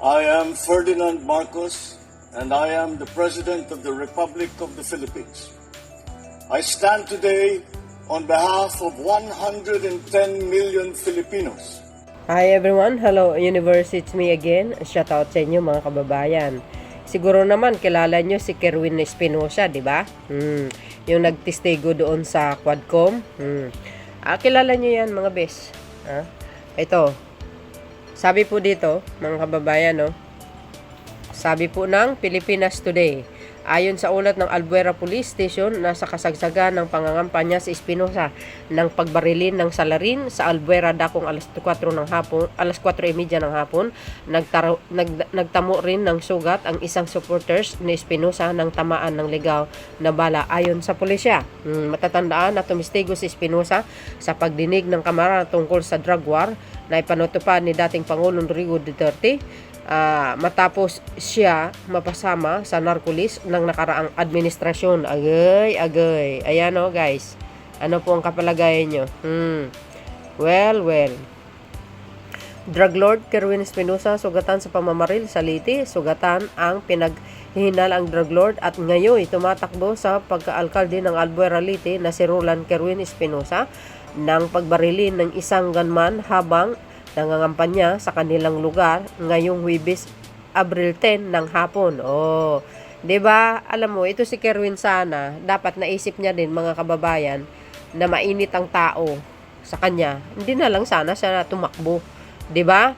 I am Ferdinand Marcos, and I am the President of the Republic of the Philippines. I stand today on behalf of 110 million Filipinos. Hi everyone, hello Universe, it's me again. Shout out sa inyo mga kababayan. Siguro naman kilala nyo si Kerwin Espinosa, di ba? Yung nagtestigo doon sa Quadcom. Kilala nyo yan mga bes. Ito. Sabi po dito, mga kababayan, no? Sabi po ng Pilipinas Today, ayon sa ulat ng Albuera Police Station, nasa kasagsagan ng pangangampanya si Espinosa ng pagbarilin ng salarin sa Albuera dakong alas 4:30 ng hapon. Nagtamo rin ng sugat ang isang supporters ni Espinosa ng tamaan ng ligaw na bala ayon sa pulisya. Matatandaan na tumistigo si Espinosa sa pagdinig ng Kamara tungkol sa drug war na ipanutupad ni dating Pangulong Rodrigo Duterte matapos siya mapasama sa narcolis ng nakaraang administrasyon. Agay. Ayan o guys. Ano po ang kapalagayan nyo? Well. Drug Lord Kerwin Espinosa sugatan sa pamamaril sa Leyte. Sugatan ang pinaghihinala ang drug lord at ngayon tumatakbo sa pagkaalkalde ng Albuera Leyte na si Roland Kerwin Espinosa ng pagbarilin ng isang gunman habang nangangampanya sa kanilang lugar ngayong Huwebes, Abril 10 ng hapon. 'Di ba? Alam mo, ito si Kerwin sana, dapat naisip niya din mga kababayan na mainit ang tao sa kanya. Hindi na lang sana siya tumakbo. 'Di ba?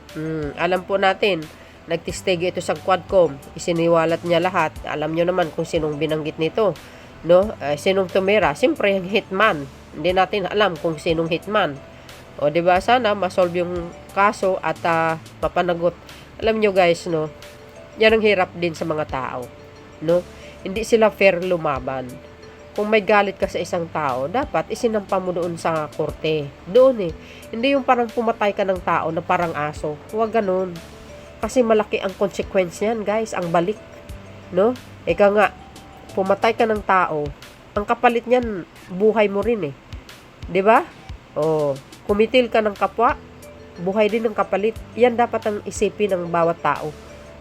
Alam po natin, nagtistege ito sa Quadcom. Isiniwalat niya lahat. Alam niyo naman kung sinong binanggit nito, no? Sinong tumira? Siyempre yung hitman. Hindi natin alam kung sinong hitman. 'Di ba? Sana ma-solve yung kaso at mapanagot. Alam nyo guys, no? Yan ang hirap din sa mga tao, no? Hindi sila fair lumaban. Kung may galit ka sa isang tao, dapat isinampa mo doon sa korte. Doon Hindi yung parang pumatay ka ng tao na parang aso. Huwag ganun. Kasi malaki ang consequence niyan, guys, ang balik, no? Ika nga, pumatay ka ng tao, ang kapalit niyan buhay mo rin 'Di ba? Kumitil ka ng kapwa, buhay din ng kapalit. Yan dapat ang isipin ng bawat tao,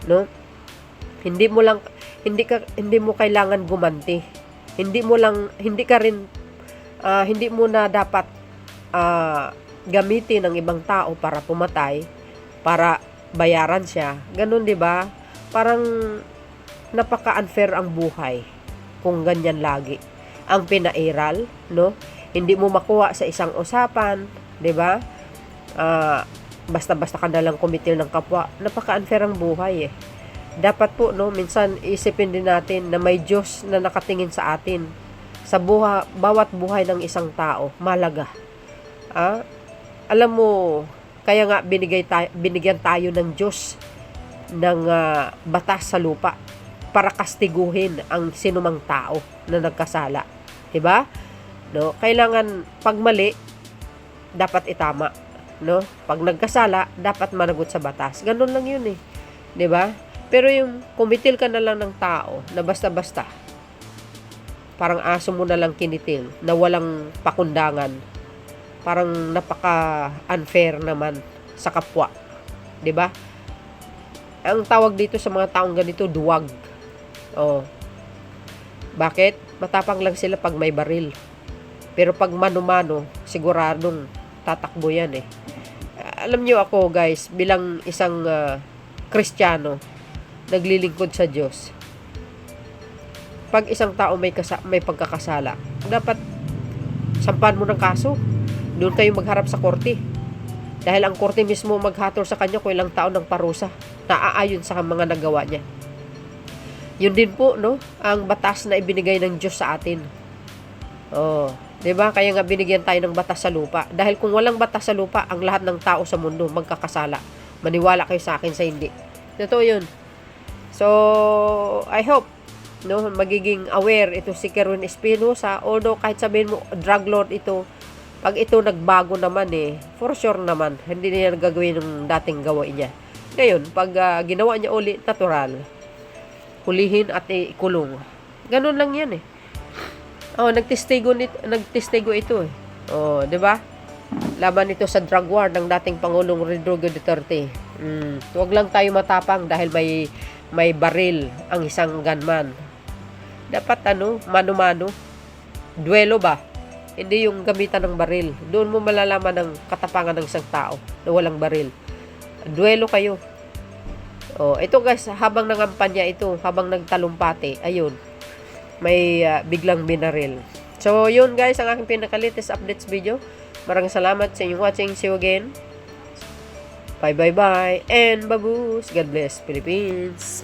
no? Hindi mo kailangan gumanti. Hindi mo na dapat gamitin ng ibang tao para pumatay, para bayaran siya. Ganun, 'di ba? Parang napaka-unfair ang buhay kung ganyan lagi ang pinairal, no? Hindi mo makuha sa isang usapan, 'di ba? Basta-basta ka na lang kumitil ng kapwa. Napaka-unfair ang buhay Dapat po, no, minsan isipin din natin na may Diyos na nakatingin sa atin. Sa bawat buhay ng isang tao, malaga. Alam mo, kaya nga binigyan tayo ng Diyos ng batas sa lupa para kastiguhin ang sinumang tao na nagkasala. 'Di ba? No, kailangan pag mali dapat itama, no? Pag nagkasala dapat managot sa batas. Ganun lang 'yun 'Di ba? Pero yung kumitil ka na lang ng tao na basta-basta, parang aso mo na lang kinitil na walang pakundangan, parang napaka-unfair naman sa kapwa, 'di ba? Ang tawag dito sa mga taong ganito, duwag. Bakit? Matapang lang sila pag may baril. Pero pag mano-mano, siguradong tatakbo yan Alam nyo ako guys, bilang isang Kristiyano, naglilingkod sa Diyos. Pag isang tao may pagkakasala, dapat sampahan mo ng kaso. Doon kayo magharap sa korte. Dahil ang korte mismo maghatol sa kanya kung ilang taon ng parusa na aayon sa mga nagawa niya. Yun din po, no, ang batas na ibinigay ng Diyos sa atin. 'Di ba? Kaya nga binigyan tayo ng batas sa lupa. Dahil kung walang batas sa lupa, ang lahat ng tao sa mundo magkakasala. Maniwala kayo sa akin sa hindi. Totoo 'yun. So, I hope, no, magiging aware ito si Kerwin Espinosa. Although kahit sabihin mo drug lord ito, pag ito nagbago naman for sure naman, hindi niya gagawin ng dating gawain niya. Ngayon, pag ginawa niya uli, natural. Hulihin at ikulong. Ganun lang yan nagtestigo ito 'di ba? Laban ito sa drug war ng dating Pangulong Rodrigo Duterte. Huwag lang tayo matapang dahil may baril ang isang gunman. Dapat mano-mano. Duelo ba? Hindi yung gamitan ng baril. Doon mo malalaman ang katapangan ng isang tao na walang baril. Duelo kayo. Ito guys, habang nangampanya ito, habang nagtalumpati, ayun, may biglang binaril. So, yun guys, ang aking pinaka-latest updates video. Maraming salamat sa inyong watching. See you again. Bye. And baboos. God bless Philippines.